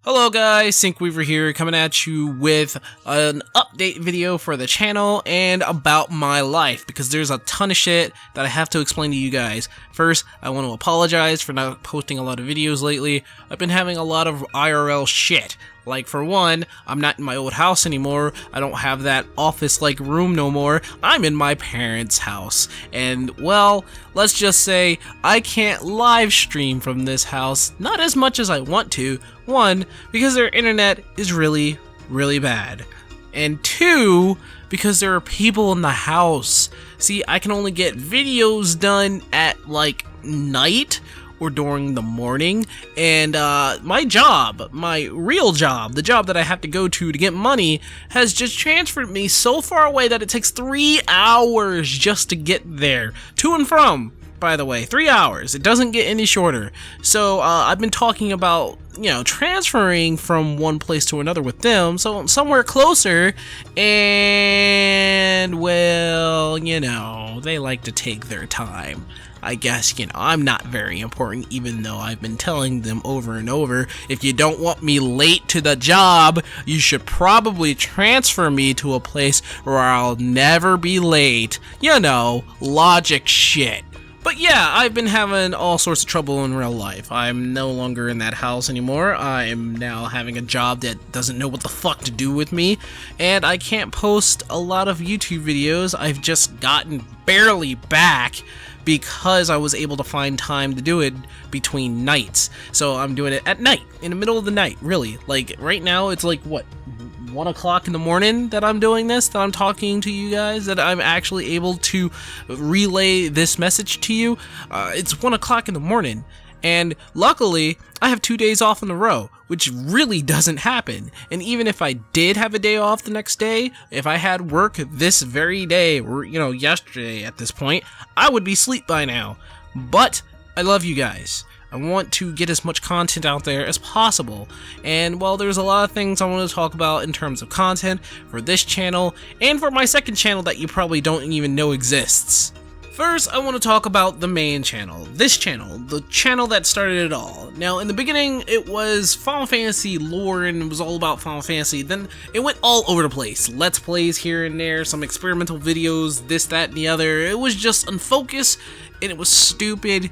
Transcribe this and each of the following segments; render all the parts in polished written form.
Hello guys, Syncweaver here, coming at you with an update video for the channel and about my life, because there's a ton of shit that I have to explain to you guys. First, I want to apologize for not posting a lot of videos lately. I've been having a lot of IRL shit. Like, for one, I'm not in my old house anymore. I don't have that office-like room no more. I'm in my parents' house. And, well, let's just say I can't live stream from this house, not as much as I want to. One, because their internet is really, really bad. And two, because there are people in the house. See, I can only get videos done at, like, night or during the morning, and my job, my real job, the job that I have to go to get money, has just transferred me so far away that it takes 3 hours just to get there. To and from, by the way, 3 hours. It doesn't get any shorter. So I've been talking about, you know, transferring from one place to another with them, so somewhere closer, and, well, you know, they like to take their time. I guess, you know, I'm not very important, even though I've been telling them over and over, if you don't want me late to the job, you should probably transfer me to a place where I'll never be late. You know, logic shit. But yeah, I've been having all sorts of trouble in real life. I'm no longer in that house anymore. I'm now having a job that doesn't know what the fuck to do with me, and I can't post a lot of YouTube videos. I've just gotten barely back because I was able to find time to do it between nights. So I'm doing it at night, in the middle of the night, really. Like, right now, it's like, what, 1 o'clock in the morning that I'm doing this, that I'm talking to you guys, that I'm actually able to relay this message to you. It's 1 o'clock in the morning, and luckily, I have 2 days off in a row, which really doesn't happen. And even if I did have a day off the next day, if I had work this very day, or, you know, yesterday at this point, I would be asleep by now. But I love you guys. I want to get as much content out there as possible, and while there's a lot of things I want to talk about in terms of content for this channel, and for my second channel that you probably don't even know exists. First, I want to talk about the main channel, this channel, the channel that started it all. Now, in the beginning, it was Final Fantasy lore, and it was all about Final Fantasy. Then it went all over the place. Let's plays here and there, some experimental videos, this, that, and the other. It was just unfocused, and it was stupid,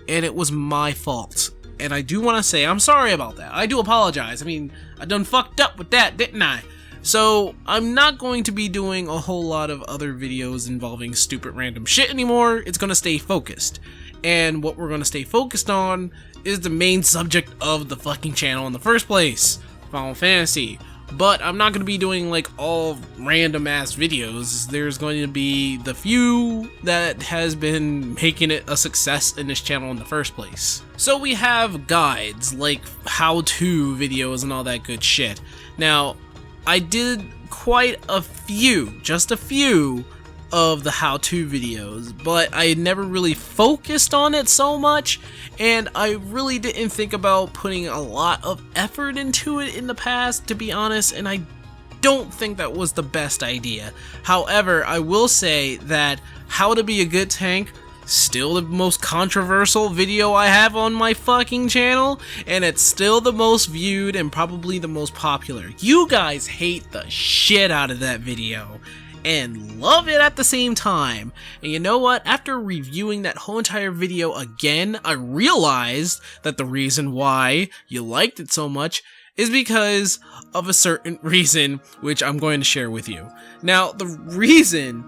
and it was my fault. And I do want to say I'm sorry about that. I do apologize. I mean, I done fucked up with that, didn't I? So, I'm not going to be doing a whole lot of other videos involving stupid random shit anymore. It's going to stay focused. And what we're going to stay focused on is the main subject of the fucking channel in the first place, Final Fantasy. But I'm not going to be doing, like, all random ass videos. There's going to be the few that has been making it a success in this channel in the first place. So we have guides, like how-to videos and all that good shit. Now, I did quite a few, just a few, of the how-to videos, but I never really focused on it so much, and I really didn't think about putting a lot of effort into it in the past, to be honest, and I don't think that was the best idea. However, I will say that How to Be a Good Tank, still the most controversial video I have on my fucking channel, and it's still the most viewed and probably the most popular. You guys hate the shit out of that video and love it at the same time. And you know what? After reviewing that whole entire video again, I realized that the reason why you liked it so much is because of a certain reason, which I'm going to share with you. Now, the reason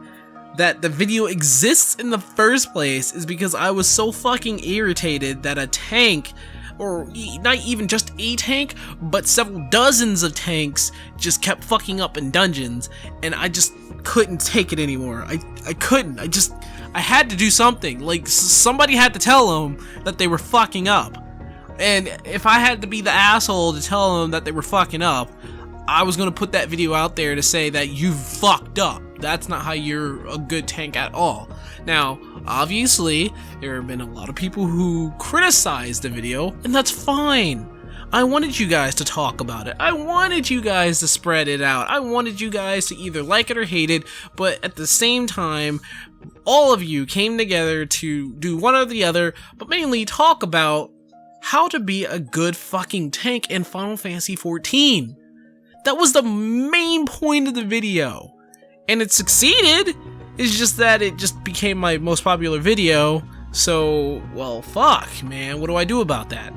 that the video exists in the first place is because I was so fucking irritated that a tank, or not even just a tank, but several dozens of tanks just kept fucking up in dungeons, and I just couldn't take it anymore. I couldn't. I had to do something. Like, somebody had to tell them that they were fucking up. And if I had to be the asshole to tell them that they were fucking up, I was gonna put that video out there to say that you fucked up. That's not how you're a good tank at all. Now, obviously, there have been a lot of people who criticize the video, and that's fine. I wanted you guys to talk about it. I wanted you guys to spread it out. I wanted you guys to either like it or hate it, but at the same time, all of you came together to do one or the other, but mainly talk about how to be a good fucking tank in Final Fantasy XIV. That was the main point of the video. And it succeeded. It's just that it just became my most popular video. So, well, fuck, man. What do I do about that?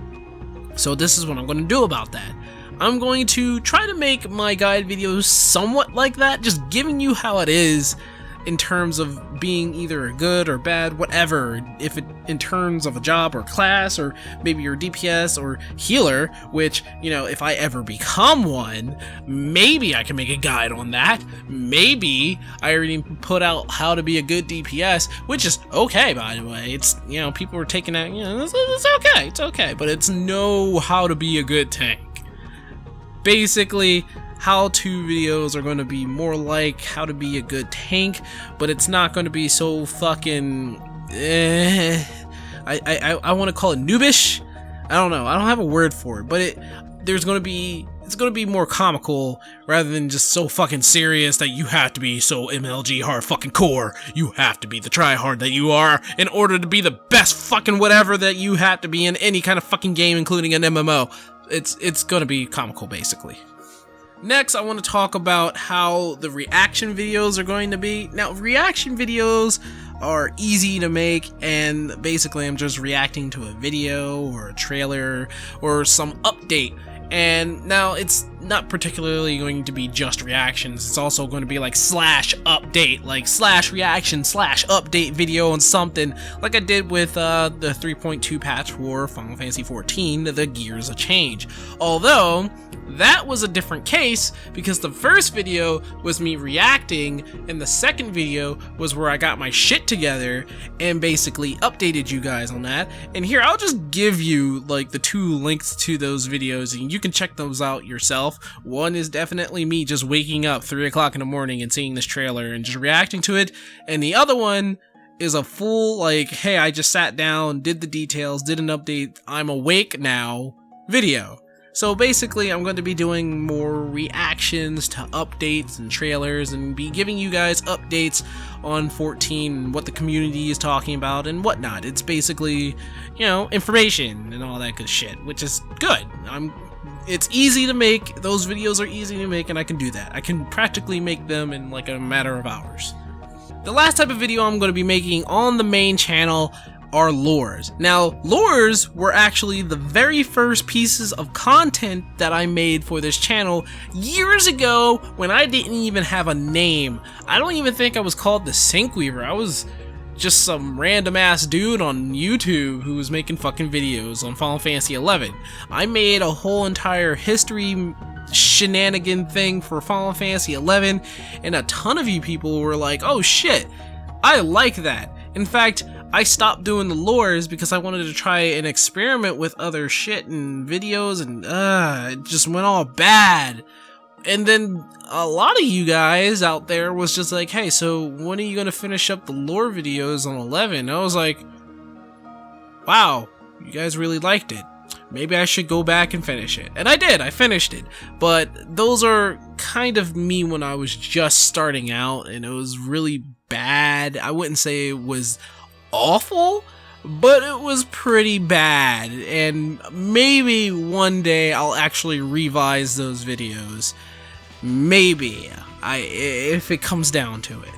So this is what I'm going to do about that. I'm going to try to make my guide videos somewhat like that, just giving you how it is in terms of being either good or bad, whatever, if it in terms of a job or class, or maybe you're DPS or healer, which, you know, if I ever become one, maybe I can make a guide on that. Maybe I already put out how to be a good DPS, which is okay, by the way. It's, you know, people are taking that, you know, it's okay, but it's no how to be a good tank. Basically, how-to videos are going to be more like how to be a good tank, but it's not going to be so fucking I want to call it noobish. I don't know, I don't have a word for it, but it's going to be more comical rather than just so fucking serious that you have to be so MLG hard fucking core. You have to be the tryhard that you are in order to be the best fucking whatever that you have to be in any kind of fucking game, including an MMO. It's going to be comical, basically. Next, I want to talk about how the reaction videos are going to be. Now, reaction videos are easy to make, and basically I'm just reacting to a video or a trailer or some update. And now it's not particularly going to be just reactions, it's also going to be like slash update, like slash reaction slash update video on something, like I did with the 3.2 patch for Final Fantasy XIV, the Gears of Change. Although, that was a different case, because the first video was me reacting, and the second video was where I got my shit together and basically updated you guys on that. And here, I'll just give you like the 2 links to those videos, and you can check those out yourself. One is definitely me just waking up 3 o'clock in the morning and seeing this trailer and just reacting to it, and the other one is a full, like, hey, I just sat down, did the details, did an update, I'm awake now video. So basically, I'm going to be doing more reactions to updates and trailers, and be giving you guys updates on 14 and what the community is talking about and whatnot. It's basically, you know, information and all that good shit, which is good. It's easy to make, those videos are easy to make, and I can do that. I can practically make them in like a matter of hours. The last type of video I'm going to be making on the main channel are lures. Now, lures were actually the very first pieces of content that I made for this channel years ago when I didn't even have a name. I don't even think I was called the Sinkweaver. I was just some random ass dude on YouTube who was making fucking videos on Final Fantasy XI. I made a whole entire history shenanigan thing for Final Fantasy XI, and a ton of you people were like, oh shit, I like that. In fact, I stopped doing the lures because I wanted to try and experiment with other shit and videos, and it just went all bad. And then a lot of you guys out there was just like, hey, so when are you gonna finish up the lore videos on 11? I was like, wow, you guys really liked it. Maybe I should go back and finish it. And I did, I finished it. But those are kind of me when I was just starting out, and it was really bad. I wouldn't say it was awful, but it was pretty bad, and maybe one day I'll actually revise those videos. Maybe, if it comes down to it.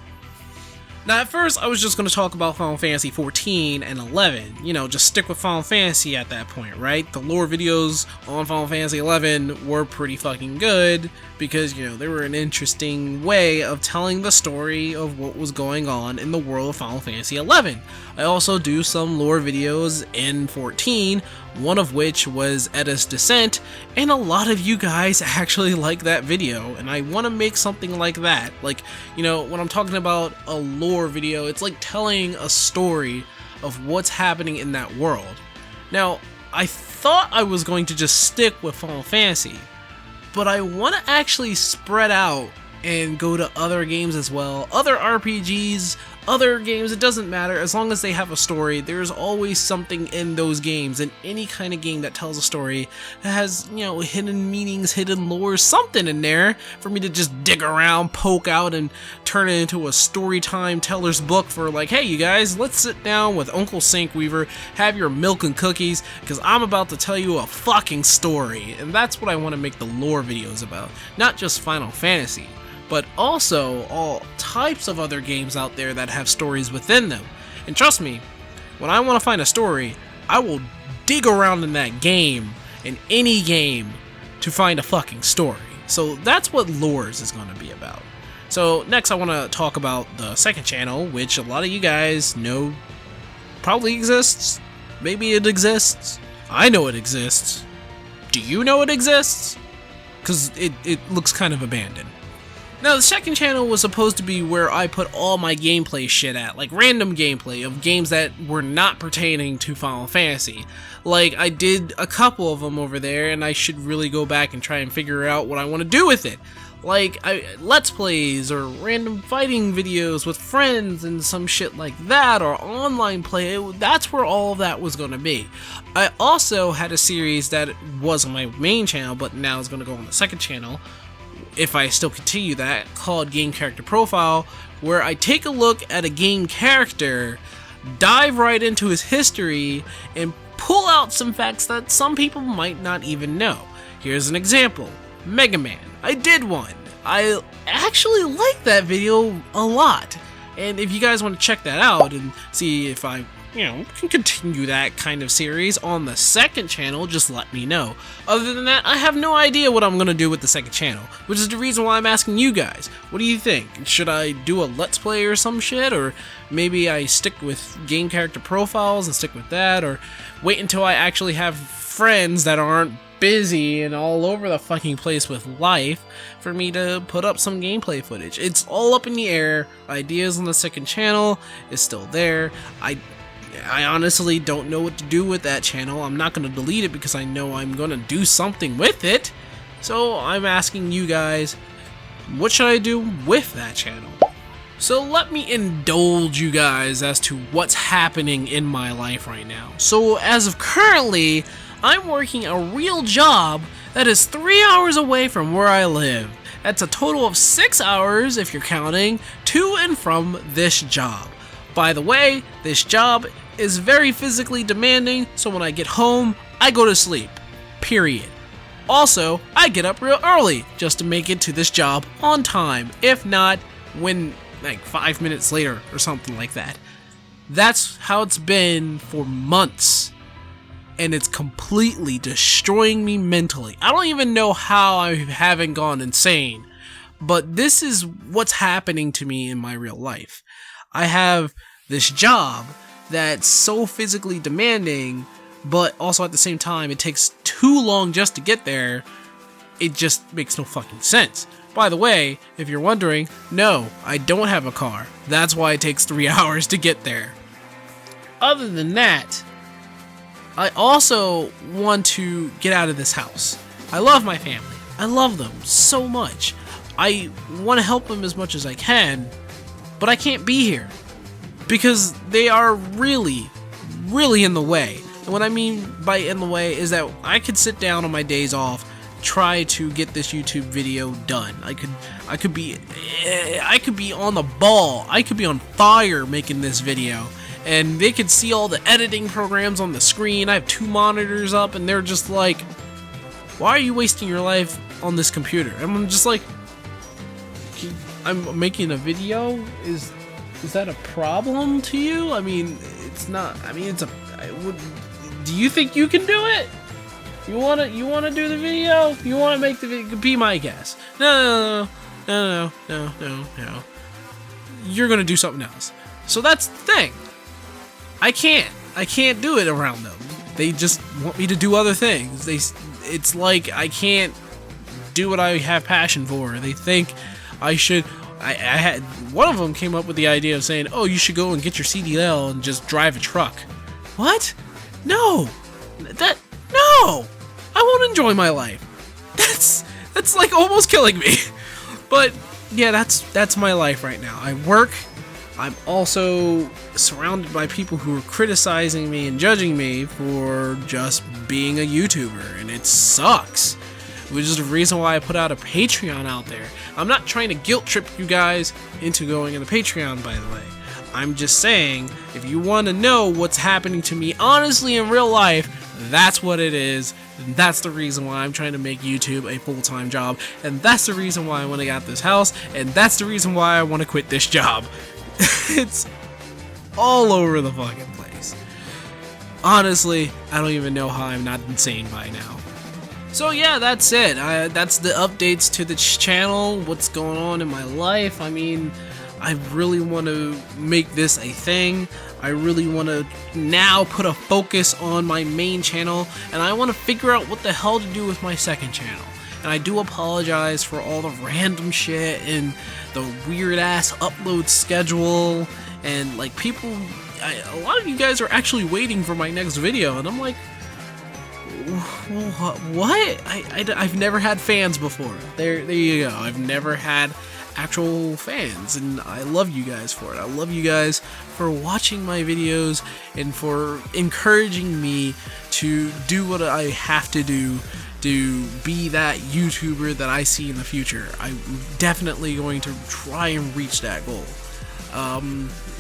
Now, at first, I was just going to talk about Final Fantasy XIV and 11. You know, just stick with Final Fantasy at that point, right? The lore videos on Final Fantasy XI were pretty fucking good because, you know, they were an interesting way of telling the story of what was going on in the world of Final Fantasy XI. I also do some lore videos in 14, one of which was Edda's Descent, and a lot of you guys actually like that video, and I want to make something like that. Like, you know, when I'm talking about a lore video, it's like telling a story of what's happening in that world. Now, I thought I was going to just stick with Final Fantasy, but I want to actually spread out and go to other games as well, other RPGs, other games, it doesn't matter. As long as they have a story, there's always something in those games. And any kind of game that tells a story that has, you know, hidden meanings, hidden lore, something in there for me to just dig around, poke out, and turn it into a story time teller's book for like, hey, you guys, let's sit down with Uncle Sinkweaver, have your milk and cookies, because I'm about to tell you a fucking story. And that's what I want to make the lore videos about. Not just Final Fantasy, but also all types of other games out there that have stories within them. And trust me, when I want to find a story, I will dig around in that game, in any game, to find a fucking story. So that's what Lores is going to be about. So next I want to talk about the second channel, which a lot of you guys know probably exists. Maybe it exists. I know it exists. Do you know it exists? Because it looks kind of abandoned. Now, the second channel was supposed to be where I put all my gameplay shit at, like random gameplay of games that were not pertaining to Final Fantasy. Like, I did a couple of them over there, and I should really go back and try and figure out what I want to do with it. Like, Let's Plays, or random fighting videos with friends, and some shit like that, or online play. That's where all of that was going to be. I also had a series that was on my main channel, but now is going to go on the second channel, if I still continue that, called Game Character Profile, where I take a look at a game character, dive right into his history, and pull out some facts that some people might not even know. Here's an example. Mega Man. I did one. I actually like that video a lot. And if you guys want to check that out and see if I, you know, can continue that kind of series on the second channel, just let me know. Other than that, I have no idea what I'm going to do with the second channel, which is the reason why I'm asking you guys. What do you think? Should I do a Let's Play or some shit? Or maybe I stick with game character profiles and stick with that? Or wait until I actually have friends that aren't busy and all over the fucking place with life for me to put up some gameplay footage? It's all up in the air. Ideas on the second channel is still there. I honestly don't know what to do with that channel. I'm not going to delete it because I know I'm going to do something with it. So I'm asking you guys, what should I do with that channel? So let me indulge you guys as to what's happening in my life right now. So as of currently, I'm working a real job that is 3 hours away from where I live. That's a total of 6 hours, if you're counting, to and from this job. By the way, this job is very physically demanding, so when I get home, I go to sleep. Period. Also, I get up real early just to make it to this job on time. If not, when like 5 minutes later or something like that. That's how it's been for months. And it's completely destroying me mentally. I don't even know how I haven't gone insane. But this is what's happening to me in my real life. I have this job that's so physically demanding, but also at the same time it takes too long just to get there. It just makes no fucking sense. By the way, if you're wondering, no, I don't have a car. That's why it takes 3 hours to get there. Other than that, I also want to get out of this house. I love my family. I love them so much. I want to help them as much as I can, but I can't be here because they are really, really in the way. And what I mean by in the way is that I could sit down on my days off, try to get this YouTube video done. I could be on the ball. I could be on fire making this video. And they could see all the editing programs on the screen. I have 2 monitors up and they're just like, why are you wasting your life on this computer? And I'm just like, I'm making a video? Is that a problem to you? I mean, it's not. I mean, do you think you can do it? You wanna do the video? You wanna make the video? Be my guest. No. You're gonna do something else. So that's the thing. I can't do it around them. They just want me to do other things. It's like I can't do what I have passion for. They think I should. I had one of them came up with the idea of saying, "Oh, you should go and get your CDL and just drive a truck." What? No. No. I won't enjoy my life. That's like almost killing me. But yeah, that's my life right now. I work. I'm also surrounded by people who are criticizing me and judging me for just being a YouTuber, and it sucks. Which is the reason why I put out a Patreon out there. I'm not trying to guilt trip you guys into going in the Patreon, by the way. I'm just saying, if you want to know what's happening to me honestly in real life, that's what it is. And that's the reason why I'm trying to make YouTube a full-time job. And that's the reason why I want to get this house. And that's the reason why I want to quit this job. It's all over the fucking place. Honestly, I don't even know how I'm not insane by now. So yeah, that's it. That's the updates to the channel, what's going on in my life. I mean, I really want to make this a thing. I really want to now put a focus on my main channel, and I want to figure out what the hell to do with my second channel. And I do apologize for all the random shit and the weird ass upload schedule, and like people, a lot of you guys are actually waiting for my next video, and I'm like, what? I've never had fans before. There you go. I've never had actual fans, and I love you guys for it. I love you guys for watching my videos and for encouraging me to do what I have to do to be that YouTuber that I see in the future. I'm definitely going to try and reach that goal.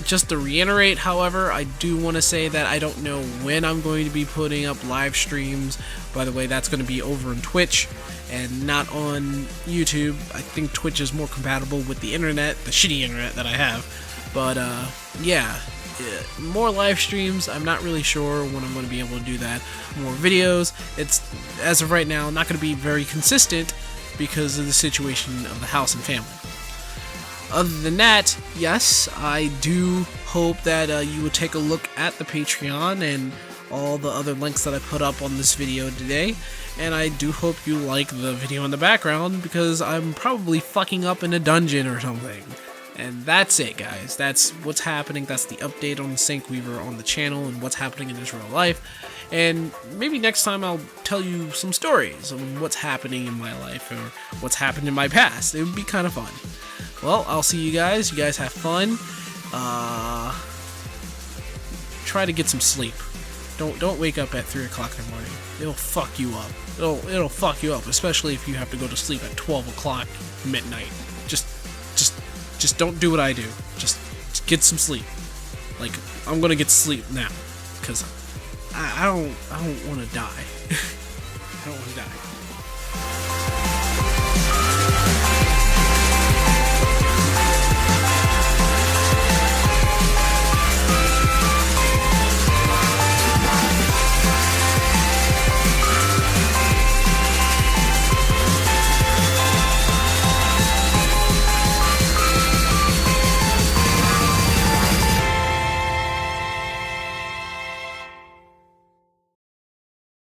Just to reiterate, however, I do want to say that I don't know when I'm going to be putting up live streams. By the way, that's going to be over on Twitch and not on YouTube. I think Twitch is more compatible with the internet, the shitty internet that I have. But yeah, more live streams. I'm not really sure when I'm going to be able to do that. More videos. It's, as of right now, not going to be very consistent because of the situation of the house and family. Other than that, yes, I do hope that you would take a look at the Patreon and all the other links that I put up on this video today. And I do hope you like the video in the background, because I'm probably fucking up in a dungeon or something. And that's it, guys. That's what's happening. That's the update on the Sync Weaver on the channel and what's happening in his real life. And maybe next time I'll tell you some stories of what's happening in my life or what's happened in my past. It would be kind of fun. Well, I'll see you guys. You guys have fun. Try to get some sleep. Don't wake up at 3 o'clock in the morning. It'll fuck you up. It'll fuck you up, especially if you have to go to sleep at 12 o'clock midnight. Just don't do what I do. Just get some sleep. Like, I'm gonna get sleep now, because I don't want to die. I don't want to die.